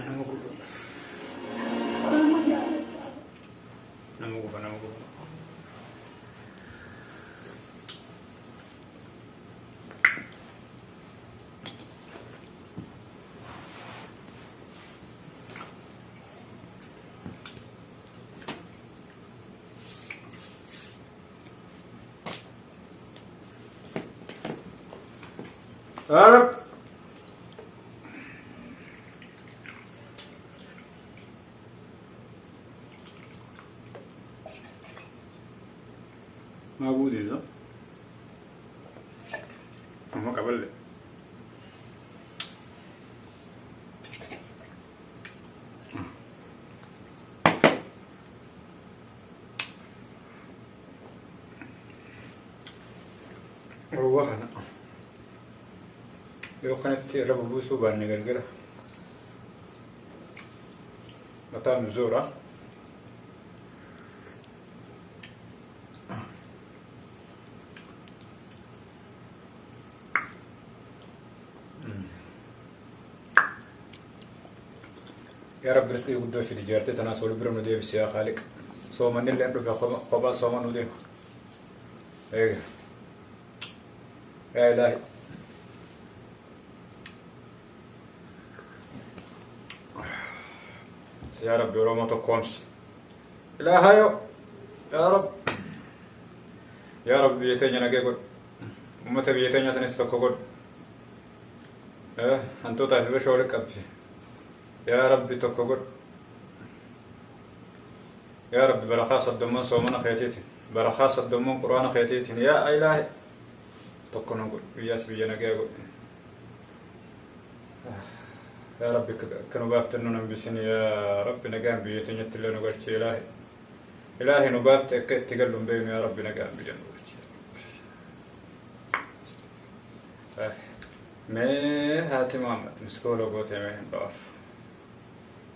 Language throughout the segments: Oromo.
nama gubu. Nama gubu, nama gubu. Arab. Mabudi itu. Mau kabel. Ruah anak. Yo kanat rabu busu ban negara. Mata nuzura. يا رب رزقي يقدر في تجارتي تناسل برم ندير بس يا خالق صوما اللي عنده في قبا صوما ندير ايه يا إلهي يا رب يروما تقومس إلهي يا رب يا رب بيتين أنا كقول أمتى بيتين سنستقبل أنتو تعرف شو لك أبتي يا ربي تكبر يا ربي برخاص الدمون صومنا خيتيتي برخاص الدمون قرآن خيتيتي يا إلهي تكون نقول ياس بيجنا كيقول يا ربي كانوا بافتنون نبيسين يا ربي نجام بيتني تلنا نقول شيء إلهي إلهي نبافت أكيد تقلهم بين يا ربي نجام بيجنا نقول شيء ما هاتي محمد مسكولو قوتي مين ضعف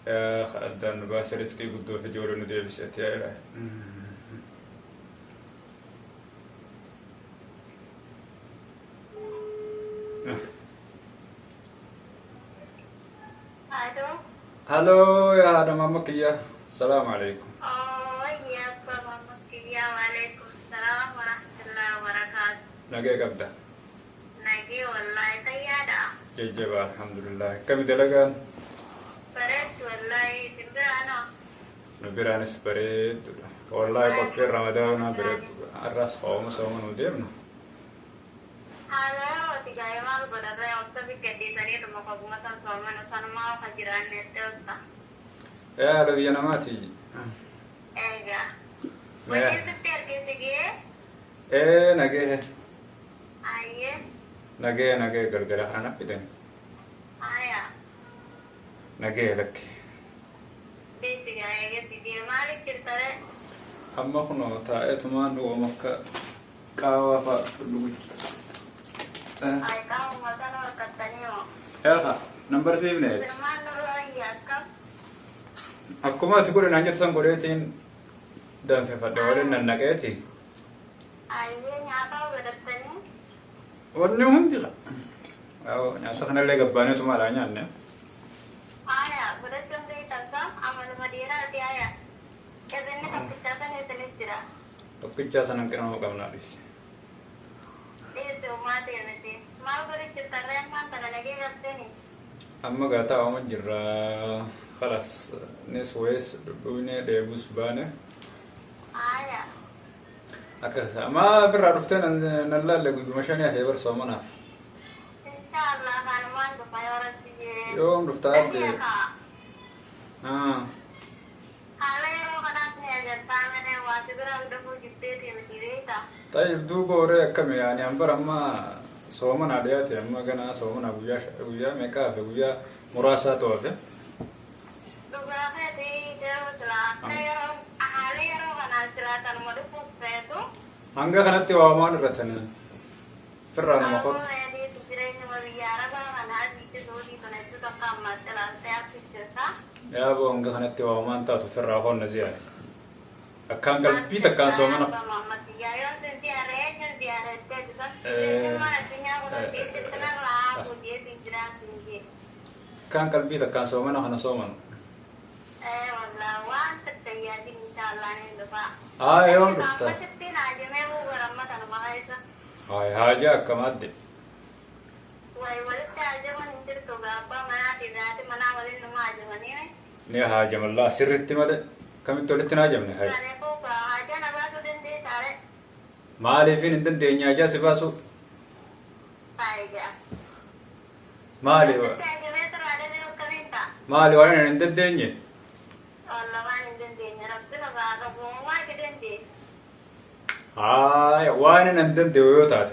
يا خدام نباس رزقي قدو في جورو ندي بسيت يا إلهي هلو يا هذا مامك يا السلام عليكم يا مامك يا وعليكم السلام ورحمة الله وبركاته نجي قبدا نجي والله سيادة جيجبا الحمد لله كم دلقان بريت والله تبقى أنا نبيرانس بريد والله بكر رمضان بريد الراس قوم سومن وديمنا هذا وتجاي ما بدأ يوصل كدي تاني تمكوا مثلا سومن سنما وخجران نتوسا يا ربي أنا ما تيجي إيجا وين تبتر كيسجي إيه نجيه أيه نجيه قرقرة أنا بدني أيه نجيه لك بيتجا إيجا تيجي مالك كرتره أما خنو تاعت ما نو مكة كاوا فلوج أي كاو مثلا كتانيو يا نمبر 7 نيت برمان نور ياكم أكو ما تقول إن أنجز سانقولتين دم في فدوالين النجاتي أيه نعطاو بدتني ونهم دي أو ناسخنا اللي قبانة ما لانيا نه آية بدتم دي تنسام أمل مدينة دي آية كذني كبتشاتن يتنسجرا تكجا سنن كنا ما قمنا ليش إيه توما تيمتي ما بريش ترين ما تنلقي قبتني أما قاتا أما جرا خلاص نس ويس دوينة ديبوس بانه آية أكثر ما في عرفتين أن نلا اللي بمشان يحيى برسوا مناف إن شاء الله كان ما عندك فيورة تيجي يوم رفتها بدي على يوم كناس نيجي تامنه واسبرا ودفو جبتي مديريتا طيب دوبو ريا كم يعني أمبر أما صومن عادياتي أما كنا صومن أبويا مكافي أبويا مراسات وافي دوباره دي جوتلا يوم أهالي يوم كناس لا تنمدو فيتو هنگا خناتي وامان رتنا فرّانا مقر يعني تجرين وليارا كنا هذي تزودي تنسو تقام مثلا تأكل يا أبو هنگا خناتي وامان تاتو فرّا هون نزيان أكان قلبي تكان صومنا takkaan qalbii takkaan soomana kana soomanu. والله وانت تيادي ان شاء الله ندفع يوم دفتا ستين عجمه ورمت انا ما هيسا حاجة كمادة ولدت عجمه ندرت بابا مناتي ذاتي منا ولن ما عجمني ني حاجة الله سرت ماذا كم تولتنا عجمني هاي يعني فوق حاجة نباسو دندي سارة ما لي فين ندن دنيا جا سباسو حاجة ما لي ما لي وانا ندن دنيا والله ما ندن دنيا ربنا بابا وما كدندي وانا ندن ديوتات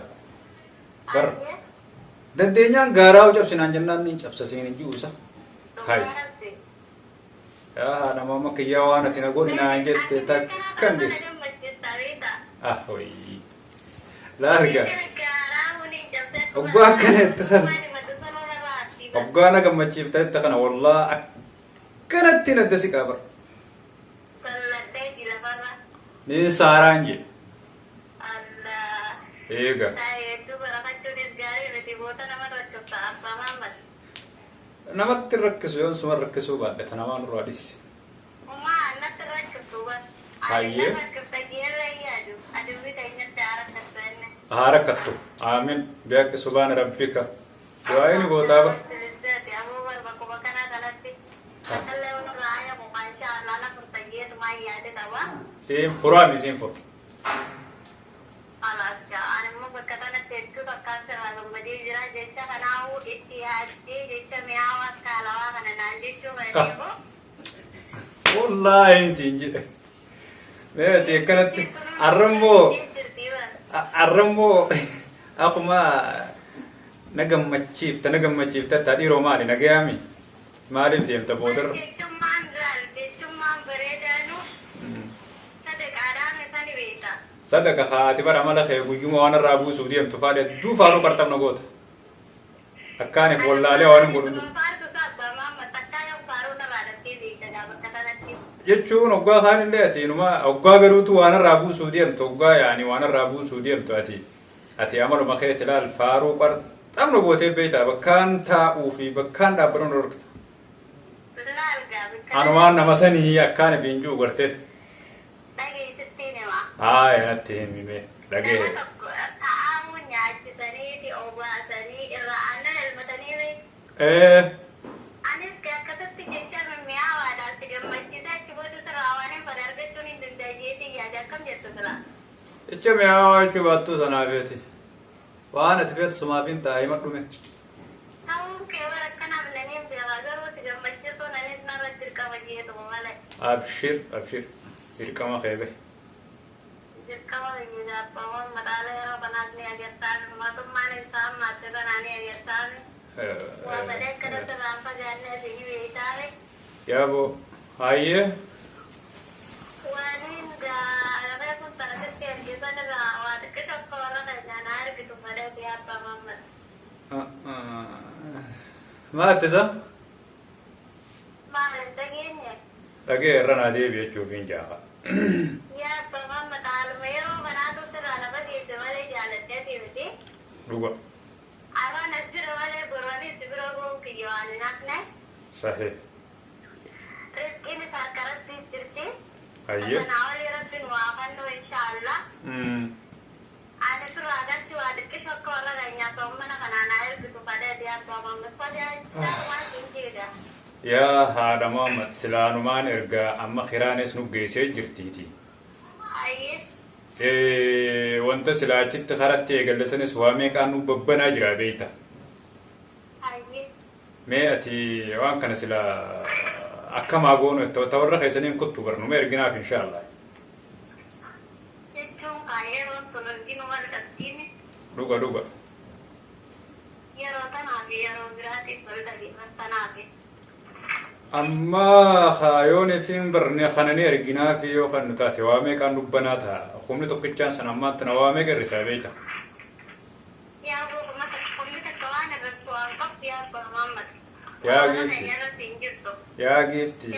بر دندينيان غاراو جبسنان جنان نين جبسسين جوسا هاي يا انا ماما كيا وانا تنقولي نانجت تكندس وي لا رجع أبغى كنت أبغى أنا كم تجيب تتخنا والله كنت تندسي كابر ني سارانجي إيجا نمت تركز يوم سمر ركزوا بعد تنامان رواديس هاي حركته آمين بيك سبحان ربك وين بوتابا سيم فرامي سيم فر والله سينجي ما تكنت arrambo akuma nagammachiif tadi romani nagayami maalif deemta boodar sadaka haati bara mala kee guyyuma waan irraa buusuuf deemtu faadhe duufaanuu qarxamna goota akkaaniif wallaalee waan godhu jechuun oggaa kaan illee ati numa oggaa garuutu waan irraa buusuu deemtu oggaa yaani waan irraa buusuu deemtu ati amaluma keeti laal faaruu qarxamna gootee beeyta bakkaan taa'uu fi bakkaan dhaabbaruun dhorkata anumaan nama sanii akkaan biinjuu gartee natti himime dhagee Icha mi'aawaa jechuu baattuu sanaa beeti waan ati feetu sumaa fi taa'ee madhume abshir dirqama keebe yaabo hayyee maattisa dhagee irra naa deebi jechuuf hin jaafa dhuga sahih hayyee yaa haadha Muhammad silaanumaan ergaa amma kiraanes nu geessee jirtiiti wanta silaachitti karatti eegallasanis waa meeqaan nu babbanaa jira beeyta mee ati waan kana sila akkamaa goonu tawarra keessaniin kuttu barnume erginaaf inshaallah dhuga amma khaayoon fiin barne khanani erginaa fi yoo kan nutaate waa meeqaan dubbanaa ta'a humni tokkichaan san ammaatti na waa meeqa irrisaa beeyta yaa giifti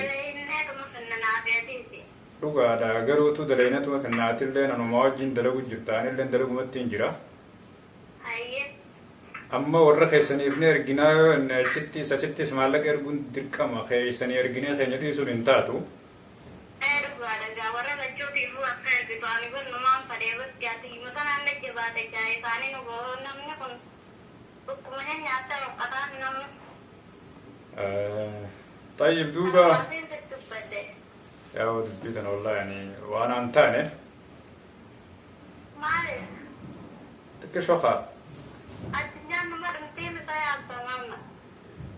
dhugaadha garuutu dalaynatuma kannaatillee nanuma wajjin dalagu jirtaanillee dalagumatti hin jira amma warra keessanii ifne erginaa yoo inni achittis maallaqa erguun dirqama keessanii erginee keenya dhiisuun hin taatu. warra lachuutiifuu akka ergitu ani kun numaan fadhee gosti ati himata naanna jabaate jaa isaanii nu boo namni kun dhukkuma nyaata roqqataan namni. طيب دوبا يا ولد بيتنا والله يعني وانا انتاني مالي تكشوخا الدنيا نمر نتيم طيب تماما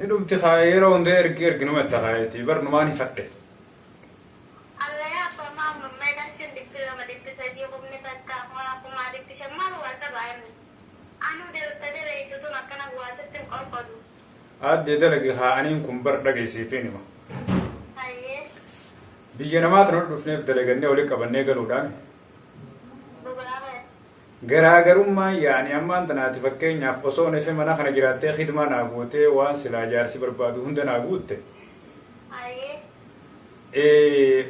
إنه بتخايره وندير جنو متخايتي برنو ماني فتح الله يا تماما ما يدرسين دكتور ما دكتور سيديكم نتاكا ما دكتور شمال واتبعين أنا دكتور يجوزون أكنا بواسطين قرقدو adde dalagi haaniin kun bar dhagaysiifeenima hayyee biyya namaata nu dhufneef dalagannee walitti qabannee galuudhaan garaagarummaa yaani ammaan tanaati fakkeenyaaf osoo nefe mana kana jiraattee khidmaa naa gootee waan silaa jaarsi barbaadu hunda naa guutte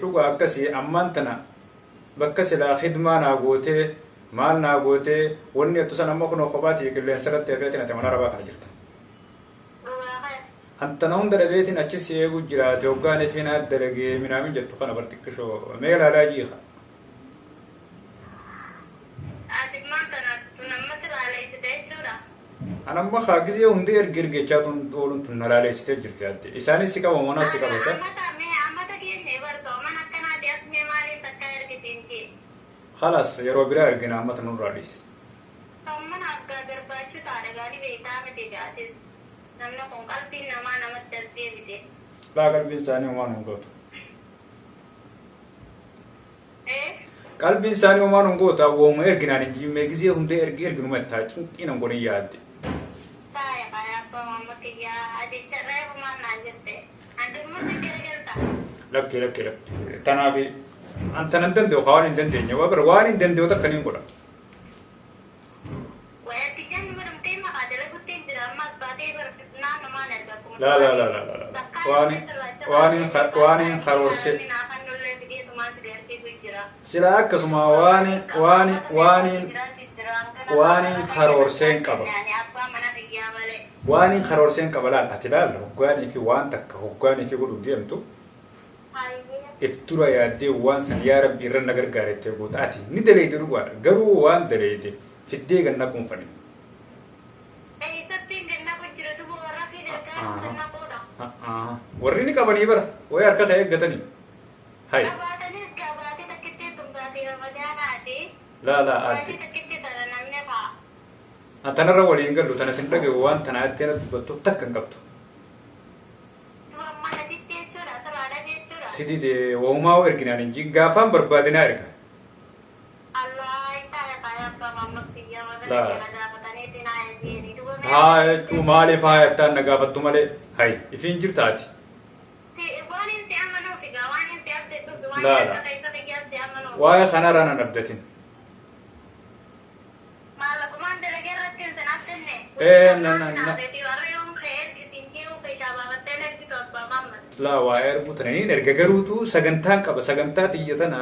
dhuga akkasii ammaan tana bakka silaa khidmaa naa gootee maal naa gootee wanni attu san amma kunoo kophaati qilleensa irratti irreetiin ati mana rabaa kana jirta antana hunda dhabeetiin achis eeguu jiraate hoggaan efiin dalagee minaamin jettu kana bartikkishoo meelaa laajiiqa anamma haagizee hundi ergechaatun oolun tun nalaaleessitee jirti adde isaanis si qaba monas si qaba sa خلاص yeroo biraa ergina ammata nurraa dhiisi laa qalbiin isaanii homaan hin gootu qalbiin isaanii homaan hin gootu awwooma erginaan hin jimmee gizee hundee erginuma ittaa cinqiinan godhin yaadde lakki tanaaf antan hin danda'u waan hin dandeenye waan hin danda'u takka niin godha waan sila akkasuma waan karoorseen qaba waan karoorseen qaba laal ati laal hoggaanii fi waan takka hoggaanii fi godhu deemtu iftura yaaddee waan san yaa rabbi irra na gargaarettee goota ati ni daleeyte dhugaadha garuu waan daleeyte fiddee ganna kunfani warri ni qabanii bara way harka ka'ee eeggatanii hay laa adde tanarra waliin gallu tana sin dhagaye waan tana attee na dubbattuuf takka hin qabdu sidii de waumaa erginaan hin jiin gaafaan barbaadinaa erga haa jechuu maaliif haa yattaan na gaafattu malee hay ifiin jirtaati waa'ee kanarraa nan abdatin laa waa'ee erguu tananiin erga garuutu sagantaan qaba sagantaa xiyya tana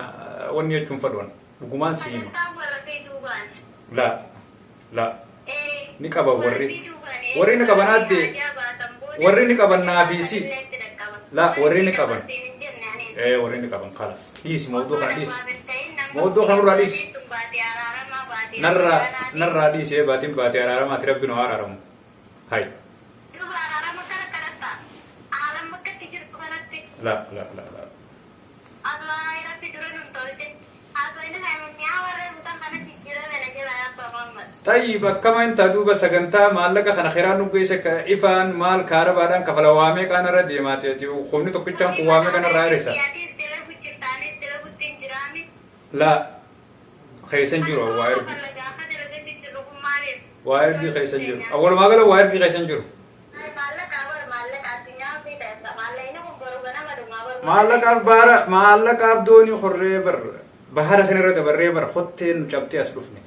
wanni jechuun fadhuan dhugumaan siima laa ni qaba warri ni qaban adde warri ni qaban naafiisi laa warri ni qaban warri ni qaban kalas dhiisi mawduu kana dhiisi mawduu kanurraa dhiisi narraa dhiisi baatiin baatee araaramaati rabbi nu araaramu hay لا طيب كما انت دوبا سغنتا مالك خنا خيران نغيسك افان مال كاربادان كفلا وامي كان ردي ماتيتي وخوني توكچان قوامي كان رايرسا لا خيسن جرو واير دي خيسن جرو اول ما قالوا واير دي خيسن جرو معلق عبدوني خريبر بحر سنرد بريبر خطين جبتي اسلفني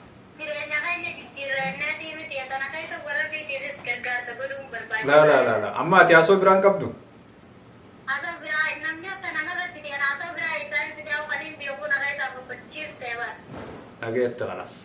لا اما اتياسو بران قبدو اجيت خلاص